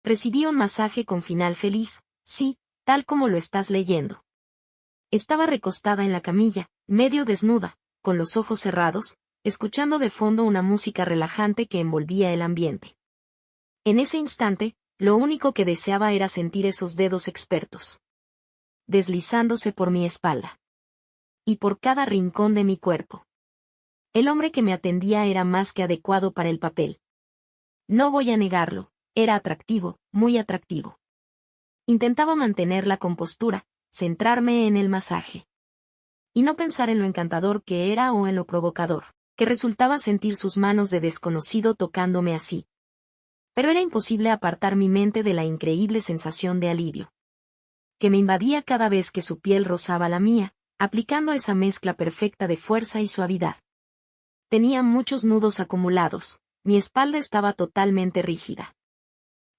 Recibí un masaje con final feliz, sí, tal como lo estás leyendo. Estaba recostada en la camilla, medio desnuda, con los ojos cerrados, escuchando de fondo una música relajante que envolvía el ambiente. En ese instante, lo único que deseaba era sentir esos dedos expertos deslizándose por mi espalda y por cada rincón de mi cuerpo. El hombre que me atendía era más que adecuado para el papel. No voy a negarlo, era atractivo, muy atractivo. Intentaba mantener la compostura, centrarme en el masaje. Y no pensar en lo encantador que era o en lo provocador, que resultaba sentir sus manos de desconocido tocándome así. Pero era imposible apartar mi mente de la increíble sensación de alivio que me invadía cada vez que su piel rozaba la mía, aplicando esa mezcla perfecta de fuerza y suavidad. Tenía muchos nudos acumulados, mi espalda estaba totalmente rígida.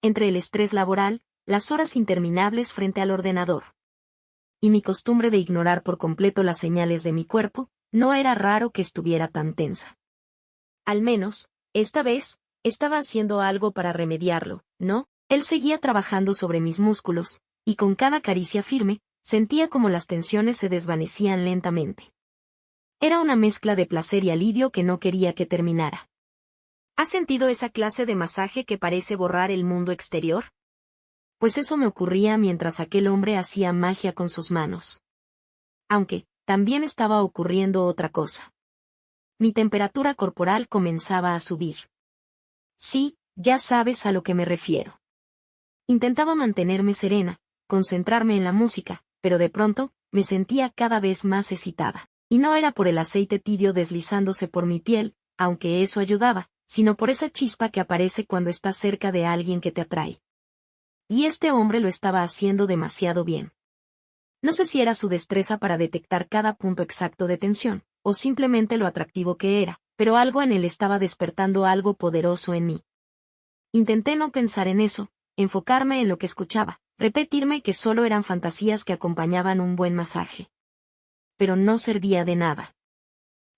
Entre el estrés laboral, las horas interminables frente al ordenador y mi costumbre de ignorar por completo las señales de mi cuerpo, no era raro que estuviera tan tensa. Al menos, esta vez, estaba haciendo algo para remediarlo, ¿no? Él seguía trabajando sobre mis músculos, y con cada caricia firme, sentía como las tensiones se desvanecían lentamente. Era una mezcla de placer y alivio que no quería que terminara. ¿Has sentido esa clase de masaje que parece borrar el mundo exterior? Pues eso me ocurría mientras aquel hombre hacía magia con sus manos. Aunque, también estaba ocurriendo otra cosa. Mi temperatura corporal comenzaba a subir. Sí, ya sabes a lo que me refiero. Intentaba mantenerme serena, concentrarme en la música, pero de pronto, me sentía cada vez más excitada. Y no era por el aceite tibio deslizándose por mi piel, aunque eso ayudaba, sino por esa chispa que aparece cuando estás cerca de alguien que te atrae. Y este hombre lo estaba haciendo demasiado bien. No sé si era su destreza para detectar cada punto exacto de tensión, o simplemente lo atractivo que era, pero algo en él estaba despertando algo poderoso en mí. Intenté no pensar en eso, enfocarme en lo que escuchaba, repetirme que solo eran fantasías que acompañaban un buen masaje. Pero no servía de nada.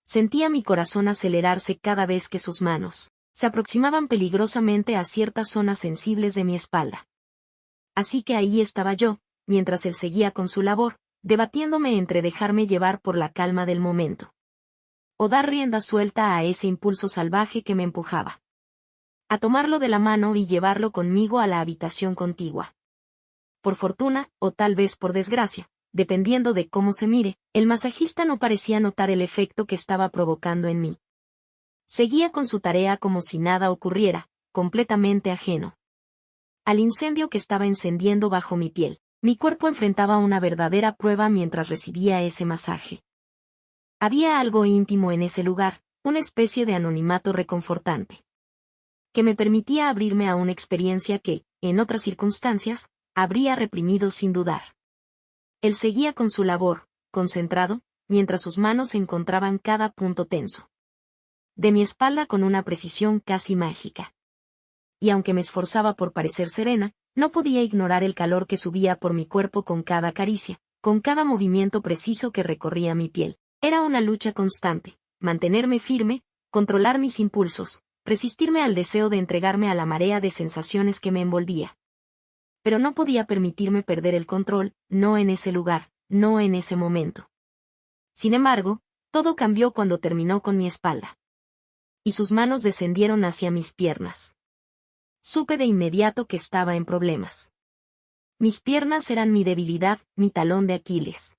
Sentía mi corazón acelerarse cada vez que sus manos se aproximaban peligrosamente a ciertas zonas sensibles de mi espalda. Así que ahí estaba yo, mientras él seguía con su labor, debatiéndome entre dejarme llevar por la calma del momento o dar rienda suelta a ese impulso salvaje que me empujaba a tomarlo de la mano y llevarlo conmigo a la habitación contigua. Por fortuna, o tal vez por desgracia, dependiendo de cómo se mire, el masajista no parecía notar el efecto que estaba provocando en mí. Seguía con su tarea como si nada ocurriera, completamente ajeno al incendio que estaba encendiendo bajo mi piel. Mi cuerpo enfrentaba una verdadera prueba mientras recibía ese masaje. Había algo íntimo en ese lugar, una especie de anonimato reconfortante, que me permitía abrirme a una experiencia que, en otras circunstancias, habría reprimido sin dudar. Él seguía con su labor, concentrado, mientras sus manos encontraban cada punto tenso de mi espalda con una precisión casi mágica. Y aunque me esforzaba por parecer serena, no podía ignorar el calor que subía por mi cuerpo con cada caricia, con cada movimiento preciso que recorría mi piel. Era una lucha constante, mantenerme firme, controlar mis impulsos, resistirme al deseo de entregarme a la marea de sensaciones que me envolvía. Pero no podía permitirme perder el control, no en ese lugar, no en ese momento. Sin embargo, todo cambió cuando terminó con mi espalda. Y sus manos descendieron hacia mis piernas. Supe de inmediato que estaba en problemas. Mis piernas eran mi debilidad, mi talón de Aquiles.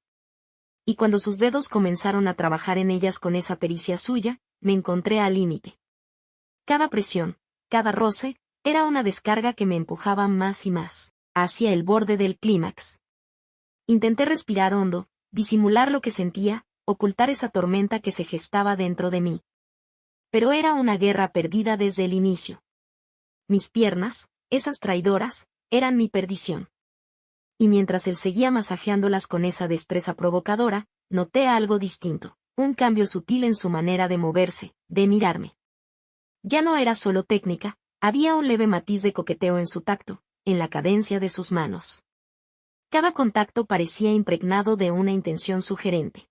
Y cuando sus dedos comenzaron a trabajar en ellas con esa pericia suya, me encontré al límite. Cada presión, cada roce, era una descarga que me empujaba más y más hacia el borde del clímax. Intenté respirar hondo, disimular lo que sentía, ocultar esa tormenta que se gestaba dentro de mí. Pero era una guerra perdida desde el inicio. Mis piernas, esas traidoras, eran mi perdición. Y mientras él seguía masajeándolas con esa destreza provocadora, noté algo distinto, un cambio sutil en su manera de moverse, de mirarme. Ya no era solo técnica, había un leve matiz de coqueteo en su tacto, en la cadencia de sus manos. Cada contacto parecía impregnado de una intención sugerente,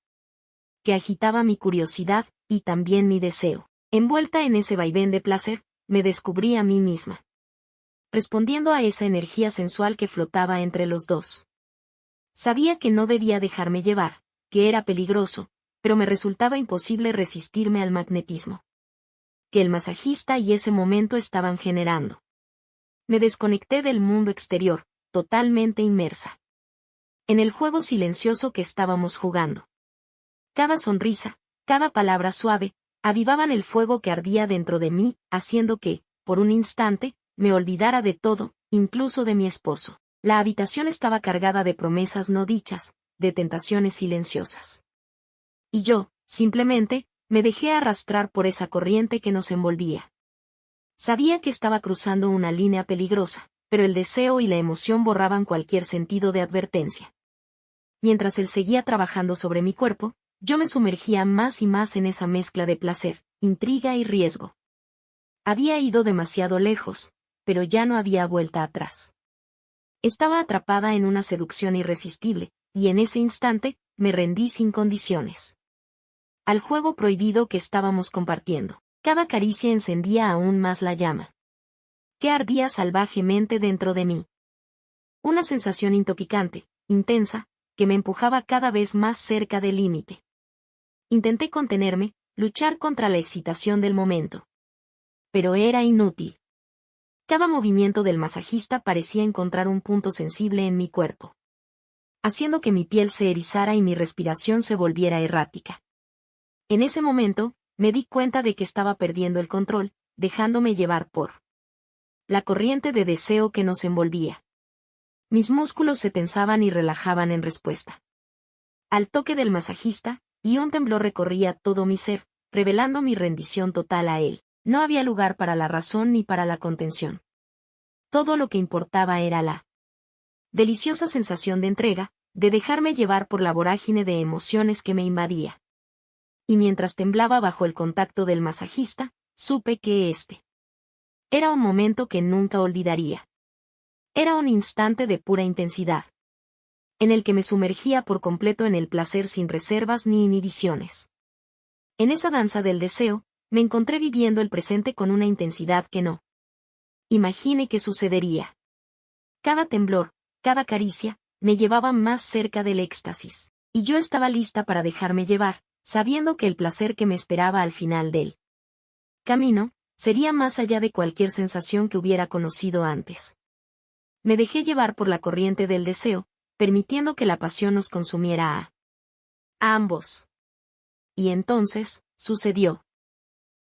que agitaba mi curiosidad, y también mi deseo. Envuelta en ese vaivén de placer, me descubrí a mí misma. respondiendo a esa energía sensual que flotaba entre los dos. Sabía que no debía dejarme llevar, que era peligroso, pero me resultaba imposible resistirme al magnetismo que el masajista y ese momento estaban generando. Me desconecté del mundo exterior, totalmente inmersa en el juego silencioso que estábamos jugando. Cada sonrisa, cada palabra suave, avivaban el fuego que ardía dentro de mí, haciendo que, por un instante, me olvidara de todo, incluso de mi esposo. La habitación estaba cargada de promesas no dichas, de tentaciones silenciosas. Y yo, simplemente, me dejé arrastrar por esa corriente que nos envolvía. Sabía que estaba cruzando una línea peligrosa, pero el deseo y la emoción borraban cualquier sentido de advertencia. Mientras él seguía trabajando sobre mi cuerpo, yo me sumergía más y más en esa mezcla de placer, intriga y riesgo. Había ido demasiado lejos, pero ya no había vuelta atrás. Estaba atrapada en una seducción irresistible, y en ese instante, me rendí sin condiciones al juego prohibido que estábamos compartiendo. Cada caricia encendía aún más la llama que ardía salvajemente dentro de mí. Una sensación intoxicante, intensa, que me empujaba cada vez más cerca del límite. Intenté contenerme, luchar contra la excitación del momento. Pero era inútil. Cada movimiento del masajista parecía encontrar un punto sensible en mi cuerpo, haciendo que mi piel se erizara y mi respiración se volviera errática. En ese momento, me di cuenta de que estaba perdiendo el control, dejándome llevar por la corriente de deseo que nos envolvía. Mis músculos se tensaban y relajaban en respuesta al toque del masajista, y un temblor recorría todo mi ser, revelando mi rendición total a él. No había lugar para la razón ni para la contención. Todo lo que importaba era la deliciosa sensación de entrega, de dejarme llevar por la vorágine de emociones que me invadía. Y mientras temblaba bajo el contacto del masajista, supe que era un momento que nunca olvidaría. Era un instante de pura intensidad, en el que me sumergía por completo en el placer sin reservas ni inhibiciones. En esa danza del deseo, me encontré viviendo el presente con una intensidad que no imaginé que sucedería. Cada temblor, cada caricia, me llevaba más cerca del éxtasis, y yo estaba lista para dejarme llevar, sabiendo que el placer que me esperaba al final del camino, sería más allá de cualquier sensación que hubiera conocido antes. Me dejé llevar por la corriente del deseo, permitiendo que la pasión nos consumiera a ambos. Y entonces, sucedió.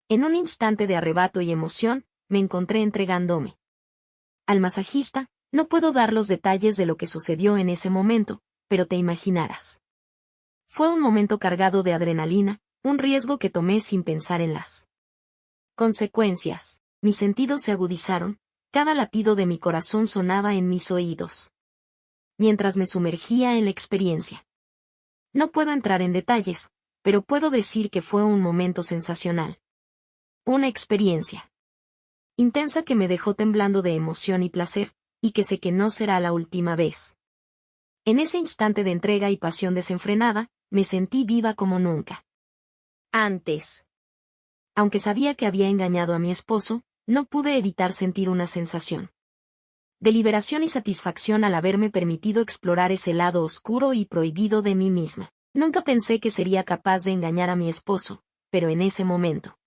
En un instante de arrebato y emoción, me encontré entregándome al masajista. No puedo dar los detalles de lo que sucedió en ese momento, pero te imaginarás. Fue un momento cargado de adrenalina, un riesgo que tomé sin pensar en las consecuencias. Mis sentidos se agudizaron, cada latido de mi corazón sonaba en mis oídos, mientras me sumergía en la experiencia. No puedo entrar en detalles, pero puedo decir que fue un momento sensacional. Una experiencia intensa que me dejó temblando de emoción y placer, y que sé que no será la última vez. En ese instante de entrega y pasión desenfrenada, me sentí viva como nunca antes. Aunque sabía que había engañado a mi esposo, no pude evitar sentir una sensación de liberación y satisfacción al haberme permitido explorar ese lado oscuro y prohibido de mí misma. Nunca pensé que sería capaz de engañar a mi esposo, pero en ese momento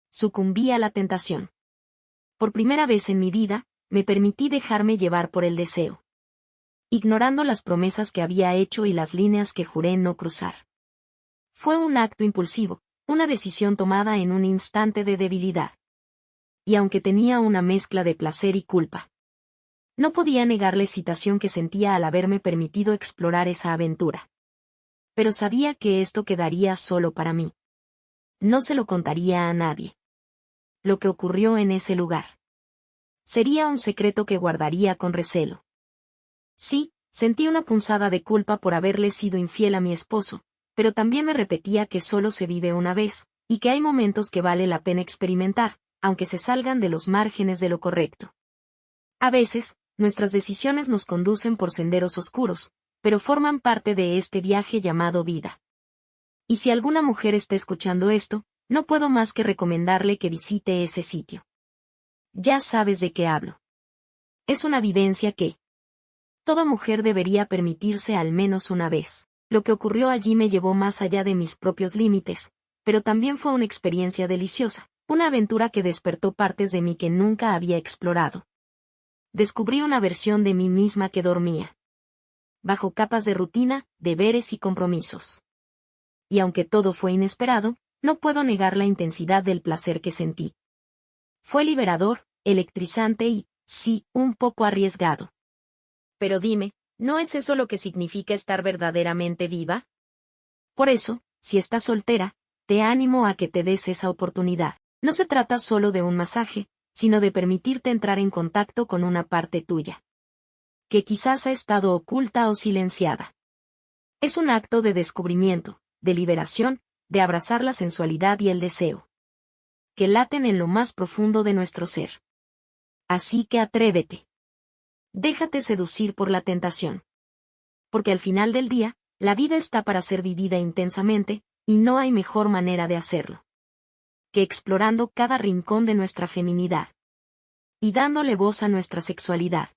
sucumbí a la tentación. Por primera vez en mi vida, me permití dejarme llevar por el deseo, ignorando las promesas que había hecho y las líneas que juré no cruzar. Fue un acto impulsivo, una decisión tomada en un instante de debilidad. Y aunque tenía una mezcla de placer y culpa, no podía negar la excitación que sentía al haberme permitido explorar esa aventura. Pero sabía que esto quedaría solo para mí. No se lo contaría a nadie. Lo que ocurrió en ese lugar sería un secreto que guardaría con recelo. Sí, sentí una punzada de culpa por haberle sido infiel a mi esposo, pero también me repetía que solo se vive una vez, y que hay momentos que vale la pena experimentar, aunque se salgan de los márgenes de lo correcto. A veces, nuestras decisiones nos conducen por senderos oscuros, pero forman parte de este viaje llamado vida. Y si alguna mujer está escuchando esto, no puedo más que recomendarle que visite ese sitio. Ya sabes de qué hablo. Es una vivencia que toda mujer debería permitirse al menos una vez. Lo que ocurrió allí me llevó más allá de mis propios límites, pero también fue una experiencia deliciosa, una aventura que despertó partes de mí que nunca había explorado. Descubrí una versión de mí misma que dormía bajo capas de rutina, deberes y compromisos. Y aunque todo fue inesperado, no puedo negar la intensidad del placer que sentí. Fue liberador, electrizante y, sí, un poco arriesgado. Pero dime, ¿no es eso lo que significa estar verdaderamente viva? Por eso, si estás soltera, te animo a que te des esa oportunidad. No se trata solo de un masaje, sino de permitirte entrar en contacto con una parte tuya, que quizás ha estado oculta o silenciada. Es un acto de descubrimiento, de liberación, de abrazar la sensualidad y el deseo, que laten en lo más profundo de nuestro ser. Así que atrévete. Déjate seducir por la tentación. Porque al final del día, la vida está para ser vivida intensamente, y no hay mejor manera de hacerlo que explorando cada rincón de nuestra feminidad y dándole voz a nuestra sexualidad.